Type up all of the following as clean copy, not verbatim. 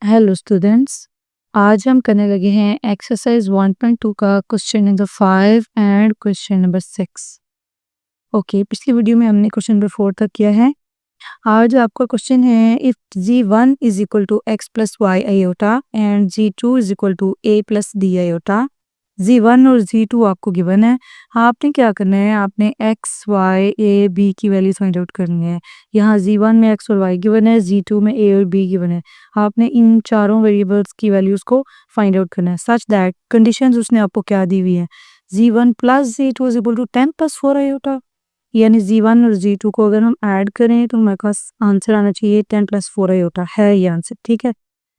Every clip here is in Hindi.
हेलो स्टूडेंट्स, आज हम करने लगे हैं एक्सरसाइज 1.2 का question number 5 and question number 6। Okay, पिछली वीडियो में हमने क्वेश्चन नंबर 4 तक किया है। आज आपका क्वेश्चन है if g1 is equal to x plus y iota and g2 is equal to a plus d iota. g1 और g2 आपको गिवन है। आपने क्या करना है, आपने x, y, a, b की वैल्यूज फाइंड आउट करनी है। यहाँ g1 में x और y गिवन है, g2 में a और b गिवन है। आपने इन चारों वेरिएबल्स की वैल्यूज को फाइंड आउट करना है सच दैट कंडीशंस उसने आपको क्या दी हुई है, g1 plus g2 is equal to 10 plus 4 iota. यानी g1 और g2 को अगर हम ऐड करें तो हमारे पास आंसर आना चाहिए 10 प्लस 4 आयोटा है ये आंसर, ठीक है।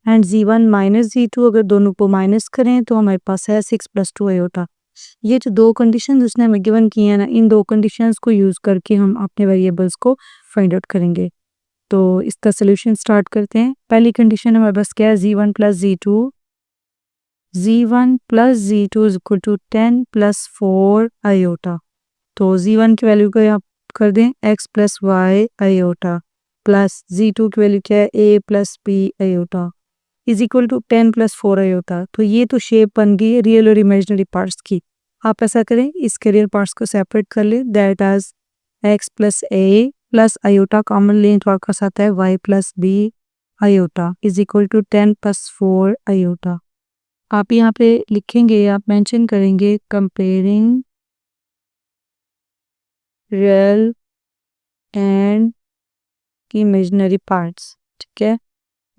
एंड g1 माइनस g2 अगर दोनों को माइनस करें तो हमारे पास है 6 प्लस 2 आयोटा। ये जो दो कंडीशन उसने हमें गिवन की है ना, इन दो कंडीशंस को यूज करके हम अपने वेरिएबल्स को फाइंड आउट करेंगे। तो इसका सोल्यूशन स्टार्ट करते हैं। पहली कंडीशन हमारे पास क्या है, z1 plus z2 is equal to 10 plus 4 iota. तो z1 की वैल्यू को आप कर दें x plus y iota plus z2 की वैल्यू क्या है a plus b iota is equal to 10 plus 4 iota. तो ये तो शेप बन गई है रियल और इमेजिनरी पार्ट्स की। आप ऐसा करें, इसके रियल पार्ट्स को सेपरेट कर लें, that as x plus a plus iota common लें तो आपका पास आता है y plus b iota is equal to 10 plus 4 iota. आप यहाँ पे लिखेंगे, आप मेंशन करेंगे comparing real and imaginary parts, ठीक है।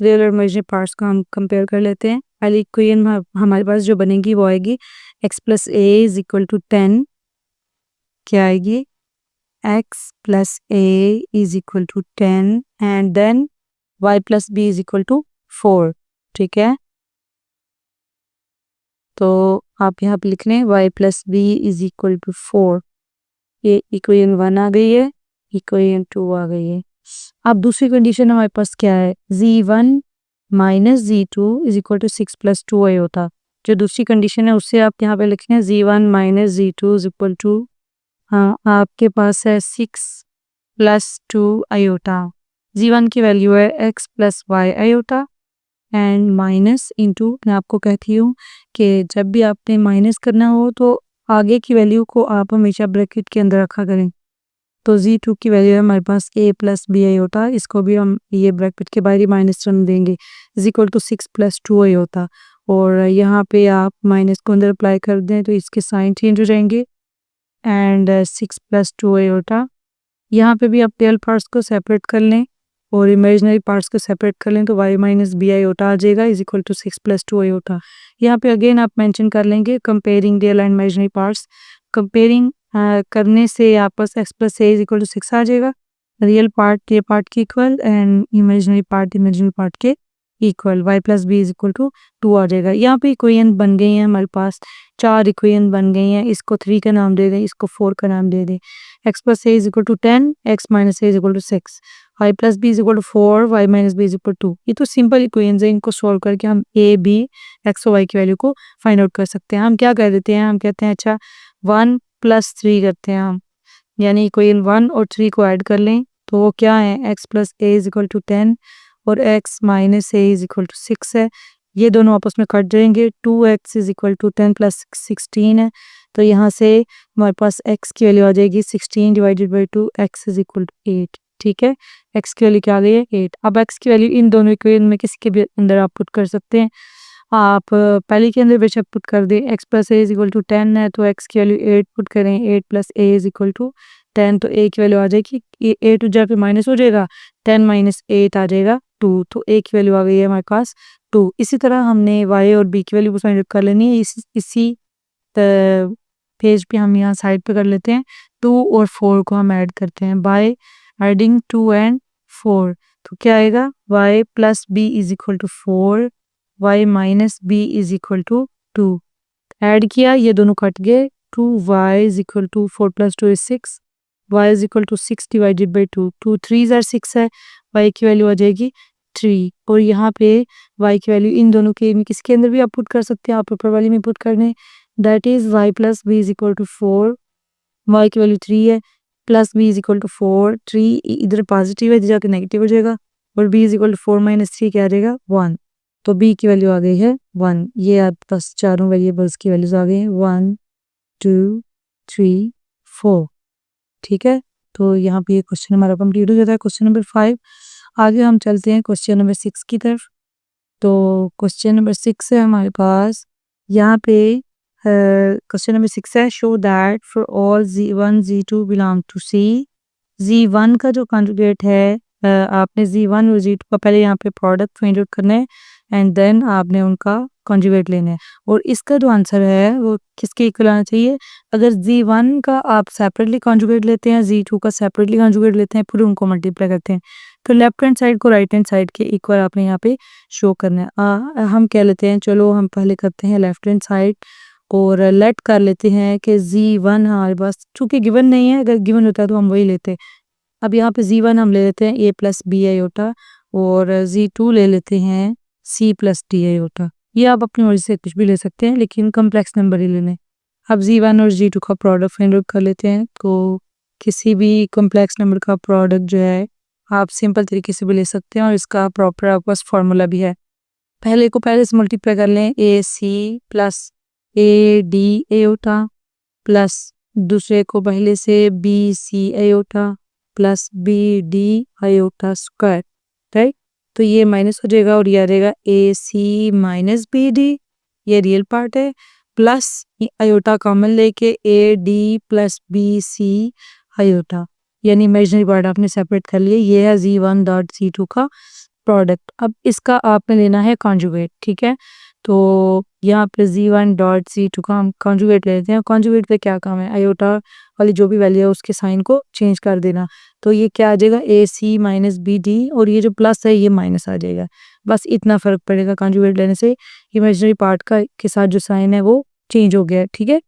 रियल और इमेजिनरी पार्ट्स को हम कंपेयर कर लेते हैं। पहली इक्वेशन हमारे पास जो बनेगी वो आएगी x plus a is equal to 10, क्या आएगी x plus a is equal to 10 and then y plus b is equal to 4, ठीक है। तो आप यहाँ पे लिख लें y plus b is equal to 4। ये इक्वेशन 1 आ गई है, इक्वेशन 2 आ गई है। अब दूसरी कंडीशन हमारे पास क्या है, z1 minus z2 is equal to 6 plus 2 iota. जो दूसरी कंडीशन है उससे आप यहाँ पे लिख लें z1 minus z2 is equal to, हाँ आपके पास है 6 प्लस 2 आयोटा। z1 की वैल्यू है x plus y iota and minus into, मैं आपको कहती हूँ कि जब भी आपने माइनस करना हो तो आगे की वैल्यू को आप हमेशा ब्रैकेट के अंदर रखा करें। तो z2 की वैल्यू है हमारे पास a प्लस बी आयोटा, इसको भी हम ये ब्रैकेट के बाहर ही माइनस रन देंगे, is equal to 6 plus 2 iota. और यहाँ पे आप माइनस को अंदर अप्लाई कर दें तो इसके साइन चेंज हो जाएंगे एंड 6 प्लस 2 आयोटा। यहाँ पे भी आप रियल पार्ट्स को सेपरेट कर लें और इमेजिनरी पार्ट्स को सेपरेट कर लें तो y माइनस बी आयोटा आ जाएगा is equal to 6 plus 2 iota. यहाँ पे अगेन आप मेंशन कर लेंगे comparing real and imaginary parts. Comparing करने से आपस x plus a is equal to 6 आ जाएगा। रियल पार्ट ये पार्ट के इक्वल एंड इमेजिनरी पार्ट के equal, y plus b is equal to 2 आ जाएगा। यहाँ पे इक्वेशन बन गई हैं हमारे पास, 4 इक्वेशन बन गई हैं। इसको 3 का नाम दे दें, इसको 4 का नाम दे दें। x plus a is equal to 10, x minus a is equal to 6, y plus b is equal to 4, y minus b is equal to 2। ये तो सिंपल इक्वेशंस है, इनको सॉल्व करके हम a b x और y की वैल्यू को फाइंड आउट कर सकते हैं। हम क्या कर देते हैं, हम कहते हैं अच्छा 1 प्लस 3 करते हैं हम, यानी इक्वेशन 1 और 3 को ऐड कर लें तो वो क्या है, x plus a is equal to 10 और x minus a is equal to 6 है। ये दोनों आपस में कट जाएंगे, 2x is equal to 10 plus 16 है। तो यहाँ से हमारे पास x की वैल्यू आ जाएगी 16 divided by 2, x is equal to 8, ठीक है। x की वैल्यू क्या आ गई है 8। अब x की वैल्यू इन दोनों इक्वेशन में किसी के भी अंदर आप पुट कर सकते हैं। आप पहले के अंदर बेशक पुट कर दें, x plus a is equal to 10 है तो x की वैल्यू 8 पुट करें, 8 plus a is equal to 10, तो a की वैल्यू आ जाएगी, 8 जहाँ पे माइनस हो जाएगा, 10 माइनस 8 आ जाएगा 2, तो a की वैल्यू आ गई है हमारे पास 2। इसी तरह हमने y और b की वैल्यू फाइंड आउट कर लेनी है। इसी पेज पे हम यहाँ साइड पे कर लेते हैं, 2 और 4 को हम ऐड करते हैं बाय एडिंग 2 एंड 4। तो क्या आएगा, y plus b is equal to 4, y minus b is equal to 2। Add किया, ये दोनों कट गए, 2y is equal to 4 plus 2 is 6, y is equal to 6 divided by 2, 2 3 are 6 है, y की वैल्यू आ जाएगी 3। और यहाँ पे y की वैल्यू इन दोनों के किसके अंदर भी आप पुट कर सकते हैं, आप ऊपर वाली में पुट करने, that is y plus b is equal to 4, y की वैल्यू 3 है, plus b is equal to 4, 3 इधर पॉजिटिव है, इधर जाकर नेगेटिव हो जाएगा, और b is equal to 4 minus 3 क्या आ जाएगा 1। तो b की वैल्यू आ गई है 1। ये आपके पास चारों वेरिएबल्स की वैल्यूज आ गई हैं 1 2 3 4। ठीक है, तो यहाँ पे ये क्वेश्चन हमारा कंप्लीट हो जाता है, क्वेश्चन नंबर 5। आगे हम चलते हैं क्वेश्चन नंबर 6 की तरफ। तो क्वेश्चन नंबर 6 है हमारे पास, यहाँ पे क्वेश्चन नंबर 6 है, show that for all z1 z2 belong to c। z1 का जो कॉन्जुगेट है, आपने z1 और z2 का पहले यहाँ पे प्रोडक्ट फाइंड आउट करना है एंड देन आपने उनका कॉन्जुगेट लेना है। और इसका जो आंसर है वो किसके इक्वल आना चाहिए? अगर z1 का आप सेपरेटली कॉन्जुगेट लेते हैं, z2 का सेपरेटली कॉन्जुगेट लेते हैं, फिर उनको मल्टीप्लाई करते हैं, तो लेफ्ट हैंड साइड को राइट हैंड साइड के इक्वल आपने यहाँ पे शो करना है। हम कह लेते हैं, चलो हम पहले करते हैं लेफ्ट हैंड साइड और लेट कर लेते हैं कि z1 हमारे पास चूंकि गिवन नहीं है, अगर गिवन होता है तो हम वही लेते। अब यहाँ पे z1 हम ले लेते हैं a प्लस बी आयोटा और z2 ले लेते हैं c प्लस डी आयोटा। ये आप अपनी मर्जी से कुछ भी ले सकते हैं, लेकिन कम्प्लेक्स नंबर ही लेने। अब z1 और z2 का प्रोडक्ट फाइंड आउट कर लेते हैं। तो किसी भी कम्प्लेक्स नंबर का प्रोडक्ट जो है आप सिंपल तरीके से भी ले सकते हैं और इसका प्रॉपर आपके पास फार्मूला भी है। पहले को पहले से मल्टीप्लाई कर लें, a c plus a d iota plus दूसरे को पहले से b c iota plus b d iota square, right. तो ये माइनस हो जाएगा और ये आ जाएगा a c minus b d, ये रियल पार्ट है, प्लस आयोटा कॉमन लेके a D plus B c iota, यानी इमेजिनरी पार्ट आपने सेपरेट कर लिया। ये है z1 डॉट z2 का प्रोडक्ट। अब इसका आपने लेना है कॉन्जुगेट, ठीक है। तो यहाँ पे z1 डॉट z2 का हम कॉन्जुगेट ले लेते हैं। कॉन्जुगेट पे क्या काम है, आयोटा वाली जो भी वैल्यू है उसके साइन को चेंज कर देना। तो ये क्या आ जाएगा, a c minus b D, और ये जो प्लस है ये माइनस आ जाएगा। बस इतना फर्क पड़ेगा कॉन्जुगेट लेने से, इमेजिनरी पार्ट का के साथ जो साइन है वो चेंज हो गया है, ठीक है।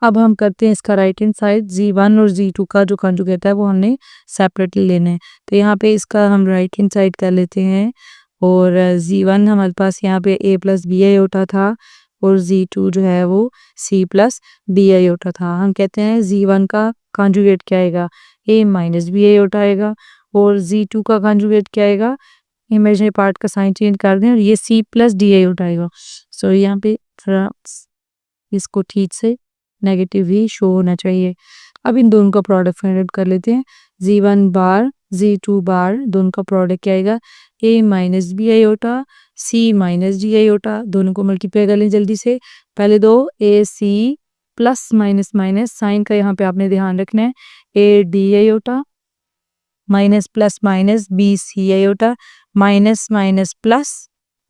अब हम करते हैं इसका राइट हैंड साइड, z1 और z2 का जो कॉन्जुगेट है वो हमने सेपरेटली लेना है। तो यहाँ पे इसका हम राइट हैंड साइड कर लेते हैं और z1 हमारे पास यहाँ पे a प्लस बी आयोटा था और z2 जो है वो c प्लस डी आयोटा था। हम कहते हैं z1 का कॉन्जुगेट क्या आएगा, a माइनस बी आयोटा आएगा, और z2 का कॉन्जुगेट क्या आएगा, इमेजिनरी पार्ट का साइन चेंज कर दें और ये c प्लस डी आयोटा आएगा। सो यहाँ पे थोड़ा इसको ठीक से नेगेटिव ही शो होना चाहिए। अब इन दोनों का प्रोडक्ट फाइंड आउट कर लेते हैं, z1 बार z2 बार, दोनों का प्रोडक्ट क्या आएगा, a minus b iota c minus d iota, दोनों को मल्टीप्लाई कर लें जल्दी से। पहले दो a c plus minus minus, sign का यहाँ पे आपने ध्यान रखना है, a d iota minus plus minus b c iota minus minus plus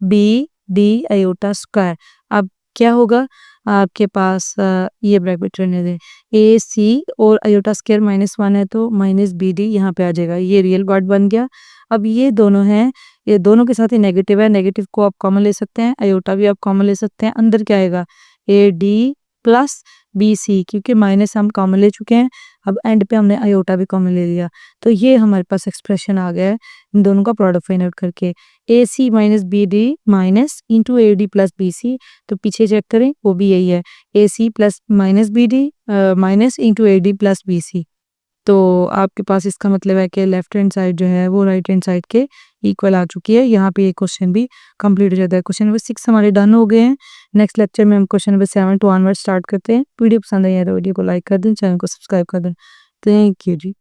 b d iota square. अब क्या होगा आपके पास, ये ब्रैकेट रहने दें, ए सी और आयोटा स्क्वायर -1 है तो माइनस बी डी यहाँ पे आ जाएगा, ये रियल पार्ट बन गया। अब ये दोनों हैं, ये दोनों के साथ ही नेगेटिव है, नेगेटिव को आप कॉमन ले सकते हैं, आयोटा भी आप कॉमन ले सकते हैं। अंदर क्या आएगा, A D plus B C, क्योंकि माइनस हम कॉमन ले चुके हैं, अब एंड पे हमने आयोटा भी कॉमन ले लिया। तो ये हमारे पास एक्सप्रेशन आ गया है इन दोनों का प्रोडक्ट फाइंड आउट करके, a c minus b d minus into a D plus B c. तो पीछे चेक करें वो भी यही है, a c plus minus b d minus into a D plus B c. तो आपके पास इसका मतलब है कि लेफ्ट हैंड साइड जो है वो राइट हैंड साइड के इक्वल आ चुकी है। यहाँ पे ये क्वेश्चन भी कंप्लीट हो जाता है। क्वेश्चन नंबर 6 हमारे डन हो गए हैं। नेक्स्ट लेक्चर में हम question number 7 to onward start करते हैं। वीडियो पसंद आई है तो वीडियो को लाइक कर दें, चैनल को सब्सक्राइब कर दें। Thank you ji.